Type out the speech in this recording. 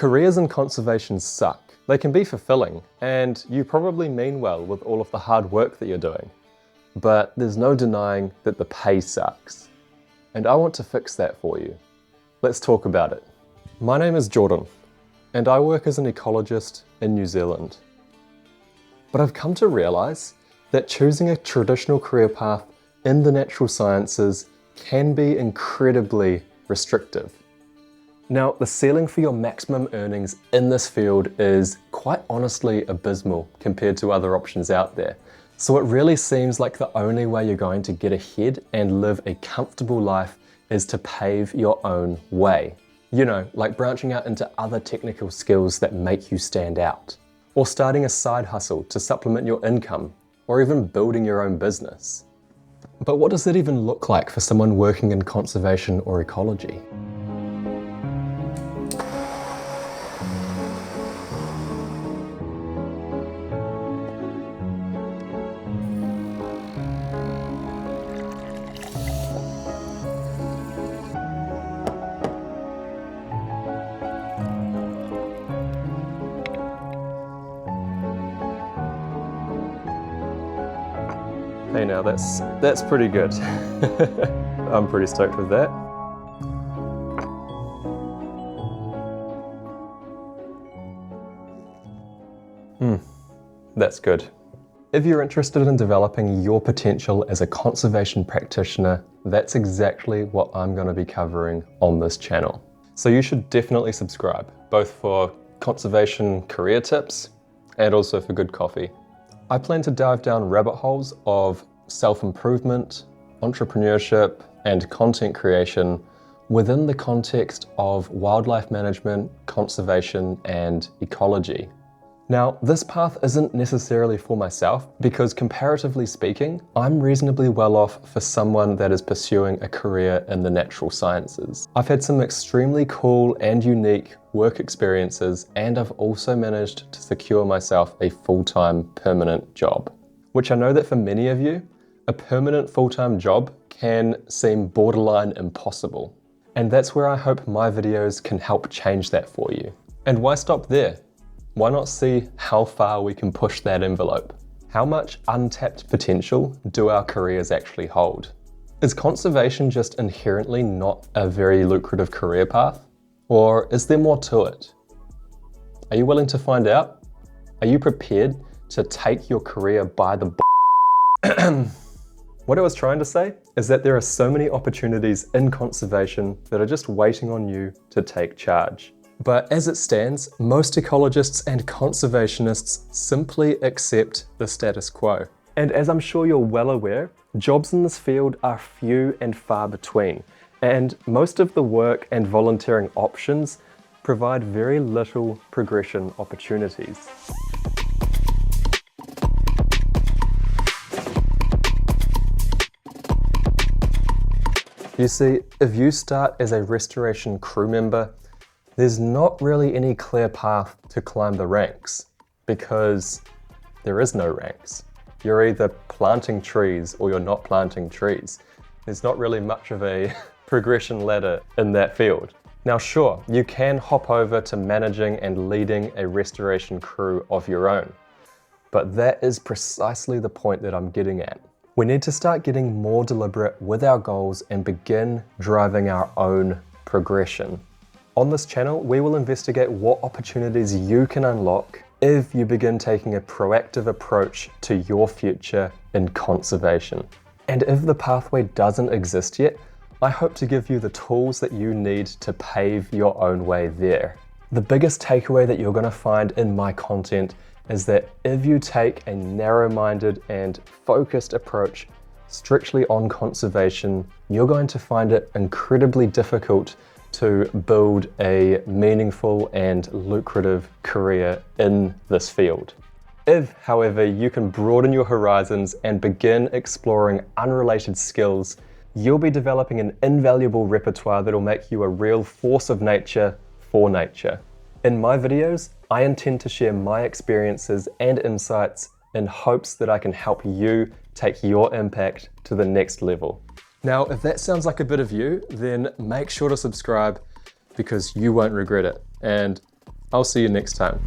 Careers in conservation suck. They can be fulfilling, and you probably mean well with all of the hard work that you're doing. But there's no denying that the pay sucks. And I want to fix that for you. Let's talk about it. My name is Jordan, and I work as an ecologist in New Zealand. But I've come to realize that choosing a traditional career path in the natural sciences can be incredibly restrictive. Now, the ceiling for your maximum earnings in this field is quite honestly abysmal compared to other options out there. So it really seems like the only way you're going to get ahead and live a comfortable life is to pave your own way. You know, like branching out into other technical skills that make you stand out, or starting a side hustle to supplement your income, or even building your own business. But what does that even look like for someone working in conservation or ecology? Hey now, that's pretty good. I'm pretty stoked with that. That's good. If you're interested in developing your potential as a conservation practitioner, that's exactly what I'm going to be covering on this channel. So you should definitely subscribe, both for conservation career tips and also for good coffee. I plan to dive down rabbit holes of self-improvement, entrepreneurship, and content creation within the context of wildlife management, conservation, and ecology. Now, this path isn't necessarily for myself because, comparatively speaking, I'm reasonably well off for someone that is pursuing a career in the natural sciences. I've had some extremely cool and unique work experiences, and I've also managed to secure myself a full-time permanent job. Which I know that for many of you, a permanent full-time job can seem borderline impossible. And that's where I hope my videos can help change that for you. And why stop there? Why not see how far we can push that envelope? How much untapped potential do our careers actually hold? Is conservation just inherently not a very lucrative career path? Or is there more to it? Are you willing to find out? Are you prepared to take your career by the What I was trying to say is that there are so many opportunities in conservation that are just waiting on you to take charge. But as it stands, most ecologists and conservationists simply accept the status quo. And as I'm sure you're well aware, jobs in this field are few and far between, and most of the work and volunteering options provide very little progression opportunities. You see, if you start as a restoration crew member, there's not really any clear path to climb the ranks because there is no ranks. You're either planting trees or you're not planting trees. There's not really much of a progression ladder in that field. Now sure, you can hop over to managing and leading a restoration crew of your own, but that is precisely the point that I'm getting at. We need to start getting more deliberate with our goals and begin driving our own progression. On this channel, we will investigate what opportunities you can unlock if you begin taking a proactive approach to your future in conservation. And if the pathway doesn't exist yet, I hope to give you the tools that you need to pave your own way there. The biggest takeaway that you're going to find in my content is that if you take a narrow-minded and focused approach strictly on conservation, you're going to find it incredibly difficult to build a meaningful and lucrative career in this field. If, however, you can broaden your horizons and begin exploring unrelated skills, you'll be developing an invaluable repertoire that'll make you a real force of nature for nature. In my videos, I intend to share my experiences and insights in hopes that I can help you take your impact to the next level. Now, if that sounds like a bit of you, then make sure to subscribe because you won't regret it. And I'll see you next time.